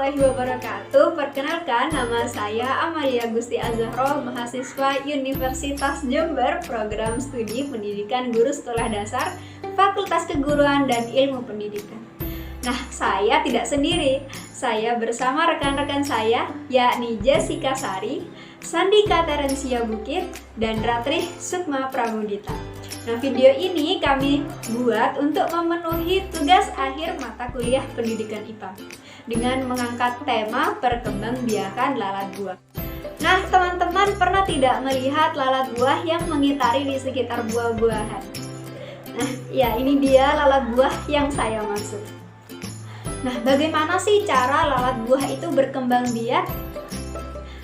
warahmatullahi wabarakatuh. Perkenalkan, nama saya Amalia Gusti Azahro, mahasiswa Universitas Jember, program studi pendidikan guru sekolah dasar, Fakultas Keguruan dan Ilmu Pendidikan. Nah, saya tidak sendiri. Saya bersama rekan-rekan saya, yakni Jessica Sari, Sandika Terensia Bukit, dan Ratri Sukma Pramudita. Nah, video ini kami buat untuk memenuhi tugas akhir mata kuliah pendidikan IPA dengan mengangkat tema perkembangbiakan lalat buah. Nah, teman-teman pernah tidak melihat lalat buah yang mengitari di sekitar buah-buahan? Nah, ya ini dia lalat buah yang saya maksud. Nah, bagaimana sih cara lalat buah itu berkembang biak?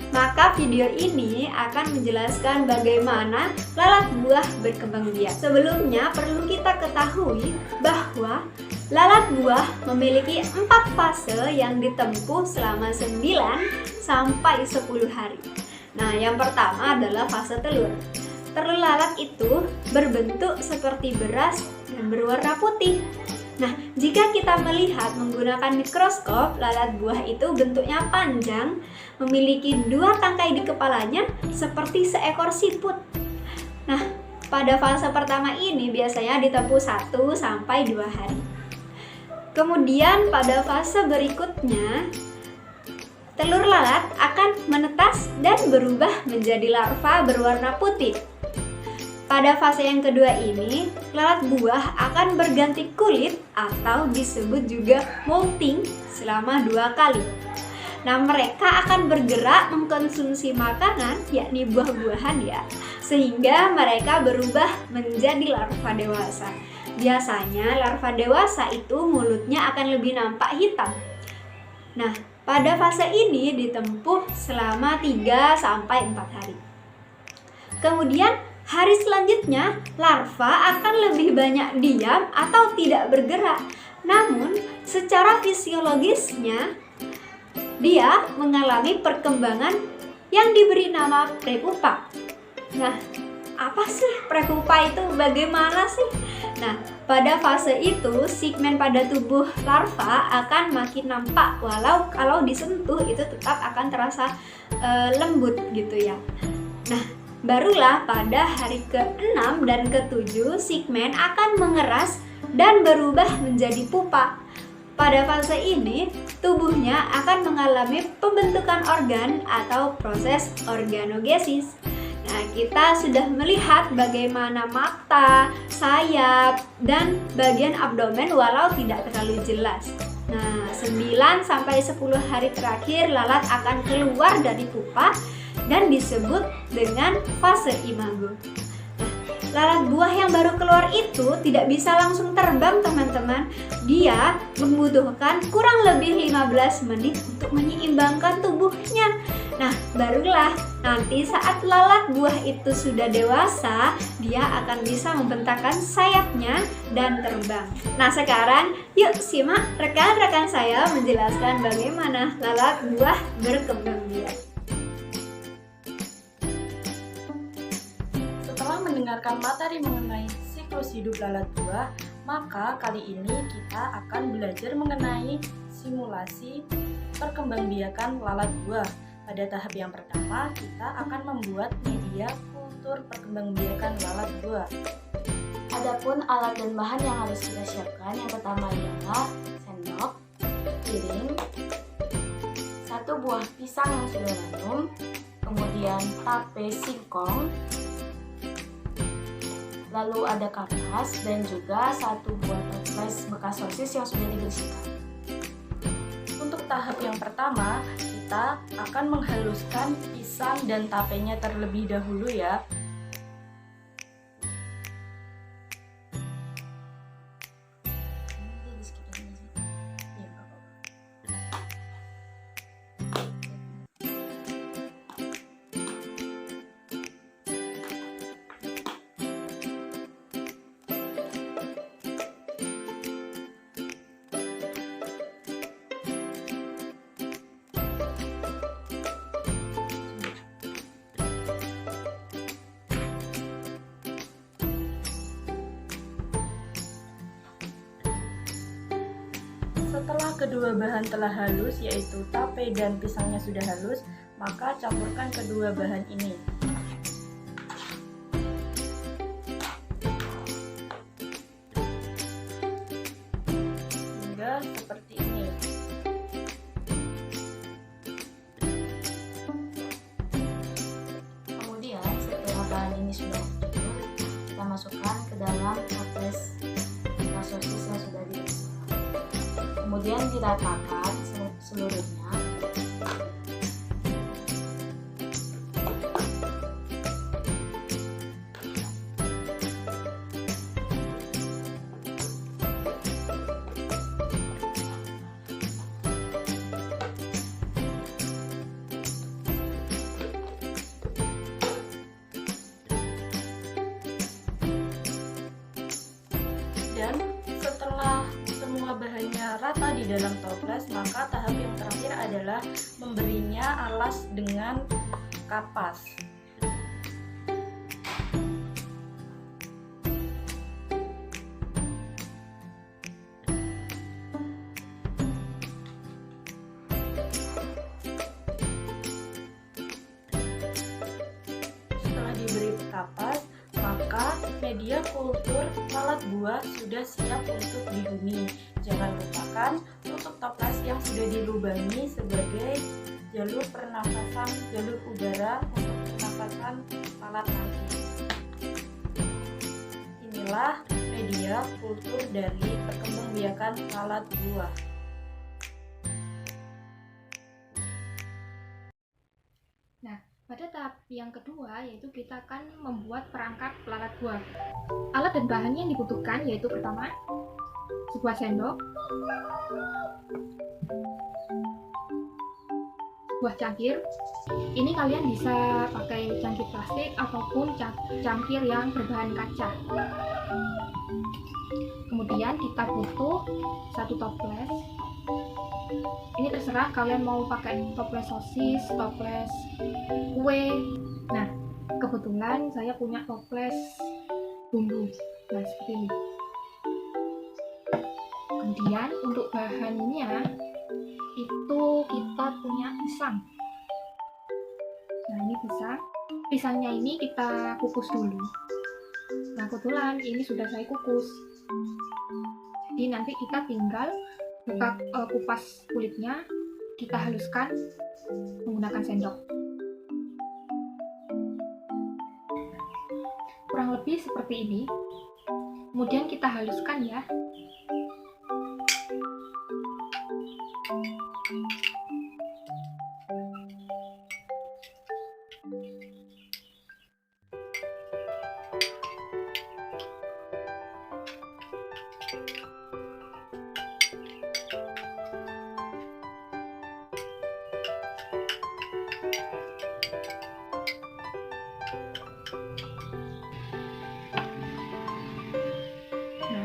Maka video ini akan menjelaskan bagaimana lalat buah berkembang biak. Sebelumnya perlu kita ketahui bahwa lalat buah memiliki 4 fase yang ditempuh selama 9 sampai 10 hari. Nah, yang pertama adalah fase telur. Telur lalat itu berbentuk seperti beras dan berwarna putih. Nah, jika kita melihat menggunakan mikroskop, lalat buah itu bentuknya panjang, memiliki 2 tangkai di kepalanya seperti seekor siput. Nah, pada fase pertama ini biasanya ditempuh 1 sampai 2 hari. Kemudian pada fase berikutnya, telur lalat akan menetas dan berubah menjadi larva berwarna putih. Pada fase yang kedua ini, lalat buah akan berganti kulit atau disebut juga molting selama 2 kali. Nah, mereka akan bergerak mengkonsumsi makanan, yakni buah-buahan ya, sehingga mereka berubah menjadi larva dewasa. Biasanya larva dewasa itu mulutnya akan lebih nampak hitam. Nah, pada fase ini ditempuh selama 3 sampai 4 hari. Kemudian hari selanjutnya, larva akan lebih banyak diam atau tidak bergerak. Namun, secara fisiologisnya, dia mengalami perkembangan yang diberi nama prepupa. Nah, apa sih prepupa itu? Bagaimana sih? Nah, pada fase itu, segmen pada tubuh larva akan makin nampak, walau kalau disentuh itu tetap akan terasa lembut gitu ya. Nah, barulah pada hari ke-6 dan ke-7 segmen akan mengeras dan berubah menjadi pupa. Pada fase ini, tubuhnya akan mengalami pembentukan organ atau proses organogenesis. Nah, kita sudah melihat bagaimana mata, sayap, dan bagian abdomen walau tidak terlalu jelas. Nah, 9 sampai 10 hari terakhir lalat akan keluar dari pupa dan disebut dengan fase imago. Nah, lalat buah yang baru keluar itu tidak bisa langsung terbang, teman-teman. Dia membutuhkan kurang lebih 15 menit untuk menyeimbangkan tubuhnya. Nah, barulah nanti saat lalat buah itu sudah dewasa, dia akan bisa membentangkan sayapnya dan terbang. Nah, sekarang yuk simak rekan-rekan saya menjelaskan bagaimana lalat buah berkembang biak. Setelah mendengarkan materi mengenai siklus hidup lalat buah, maka kali ini kita akan belajar mengenai simulasi perkembangbiakan lalat buah. Pada tahap yang pertama, kita akan membuat media kultur perkembangbiakan lalat buah. Adapun alat dan bahan yang harus kita siapkan, yang pertama adalah sendok, piring, 1 buah pisang yang sudah ranum, kemudian tape singkong, lalu ada kapas dan juga 1 buah toples bekas sosis yang sudah dibersihkan. Untuk tahap yang pertama, kita akan menghaluskan pisang dan tapenya terlebih dahulu ya. Setelah kedua bahan telah halus, yaitu tape dan pisangnya sudah halus, maka campurkan kedua bahan ini. Hingga seperti ini. Kemudian setelah bahan ini sudah hancur, kita masukkan ke dalam toples sosis yang sudah dimasak. Kemudian diratakan seluruhnya. Dan setelah semua bahannya rata di dalam toples, maka tahap yang terakhir adalah memberinya alas dengan kapas. Setelah diberi kapas, maka media kultur salad buah sudah siap untuk dihuni. Jangan lupakan tutup toples yang sudah dilubangi sebagai jalur pernafasan, jalur udara untuk pernafasan salad nanti. Inilah media kultur dari perkembangbiakan salad buah. Nah, pada tahap yang kedua yaitu kita akan membuat perangkap lalat buah. Alat dan bahannya yang dibutuhkan yaitu pertama sebuah sendok, sebuah cangkir. Ini kalian bisa pakai cangkir plastik ataupun cangkir yang berbahan kaca. Kemudian kita butuh satu toples. Ini terserah kalian mau pakai toples sosis, toples kue. Nah, kebetulan saya punya toples bumbu. Nah, seperti ini. Kemudian untuk bahannya itu kita punya pisang. Nah, ini pisang. Pisangnya ini kita kukus dulu. Nah, kebetulan ini sudah saya kukus. Jadi nanti kita tinggal buka kupas kulitnya, kita haluskan menggunakan sendok. Kurang lebih seperti ini. Kemudian kita haluskan ya.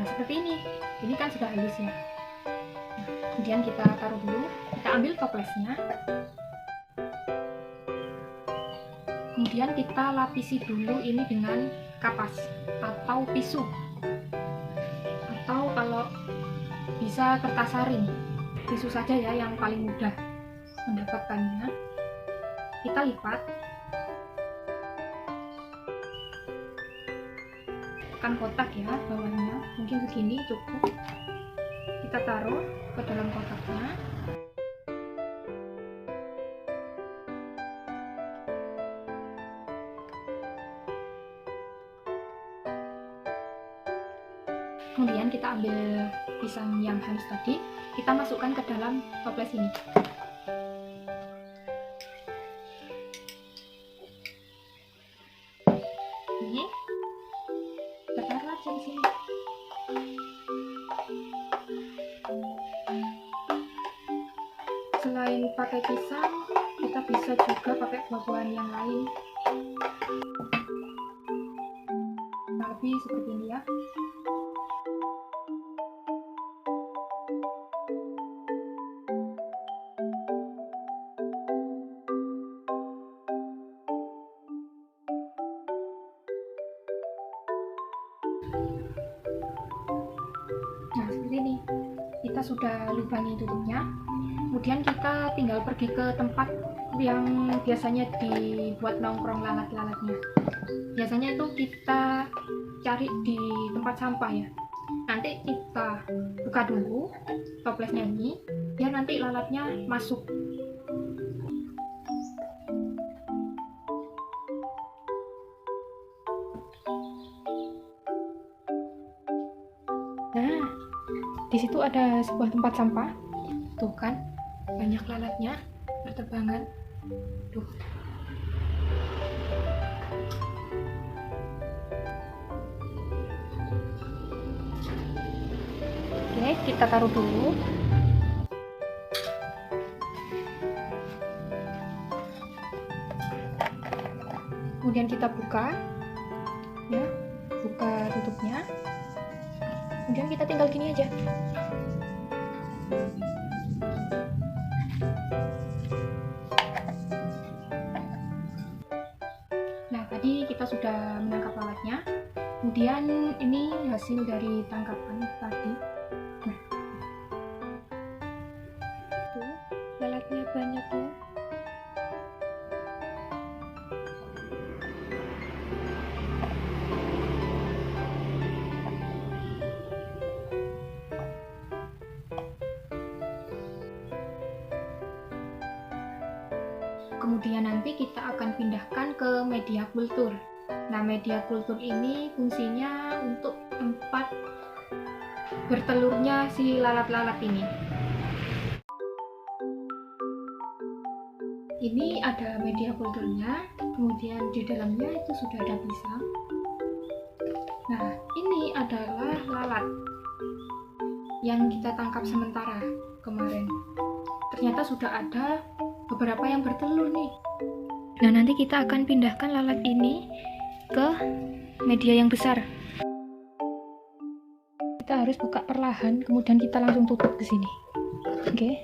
Seperti ini kan sudah halus ya. Kemudian kita taruh dulu, kita ambil toplesnya, kemudian kita lapisi dulu ini dengan kapas atau tisu, atau kalau bisa kertas saring, tisu saja ya yang paling mudah mendapatkannya. Kita lipat, kan kotak ya bawahnya, mungkin segini cukup. Kita taruh ke dalam kotaknya. Kemudian kita ambil pisang yang halus tadi, kita masukkan ke dalam toples ini. Ini kita taruh aja di sini. Selain pakai pisang, kita bisa juga pakai buah-buahan yang lain. Nah, lebih seperti ini ya. Nah, seperti ini. Kita kita sudah lubangi tutupnya, kemudian kita tinggal pergi ke tempat yang biasanya dibuat nongkrong lalat-lalatnya. Biasanya itu kita cari di tempat sampah ya. Nanti kita buka dulu toplesnya ini, biar nanti lalatnya masuk. Nah, di situ ada sebuah tempat sampah. Tuh kan, banyak lalatnya berterbangan. Tuh. Oke, kita taruh dulu. Kemudian kita buka, ya, buka tutupnya. Kemudian kita tinggal gini aja. Nah, tadi kita sudah menangkap lalatnya. Kemudian ini hasil dari tangkapan tadi. Nah, tuh lalatnya banyak tuh. Kemudian nanti kita akan pindahkan ke media kultur. Nah, media kultur ini fungsinya untuk tempat bertelurnya si lalat-lalat ini. Ini ada media kulturnya, kemudian di dalamnya itu sudah ada pisang. Nah, ini adalah lalat yang kita tangkap sementara kemarin. Ternyata sudah ada beberapa yang bertelur nih. Nah, nanti kita akan pindahkan lalat ini ke media yang besar. Kita harus buka perlahan, kemudian kita langsung tutup ke sini. Oke.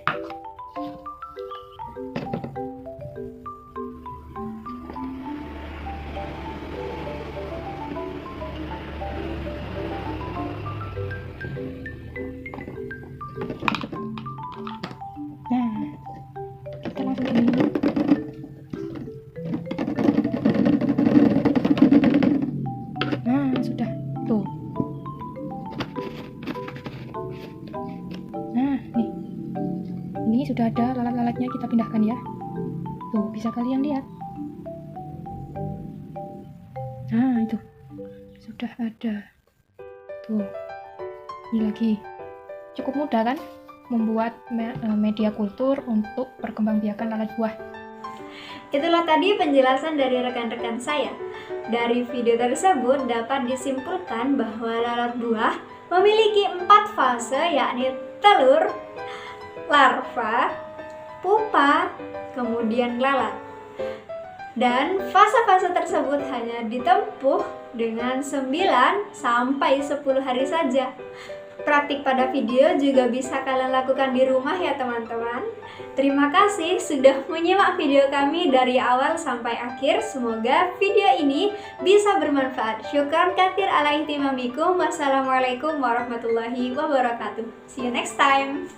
Nah, kita langsung gini. Nah, sudah tuh. Nah, nih. Ini sudah ada lalat-lalatnya, kita pindahkan ya. Tuh, bisa kalian lihat. Nah, itu. Sudah ada. Tuh. Ini lagi. Cukup mudah kan membuat media kultur untuk perkembangbiakan lalat buah. Itulah tadi penjelasan dari rekan-rekan saya. Dari video tersebut dapat disimpulkan bahwa lalat buah memiliki 4 fase, yakni telur, larva, pupa, kemudian lalat. Dan fase-fase tersebut hanya ditempuh dengan 9 sampai 10 hari saja. Praktik pada video juga bisa kalian lakukan di rumah ya teman-teman. Terima kasih sudah menyimak video kami dari awal sampai akhir. Semoga video ini bisa bermanfaat. Syukran katsir ala ihtimamikum. Wassalamualaikum warahmatullahi wabarakatuh. See you next time.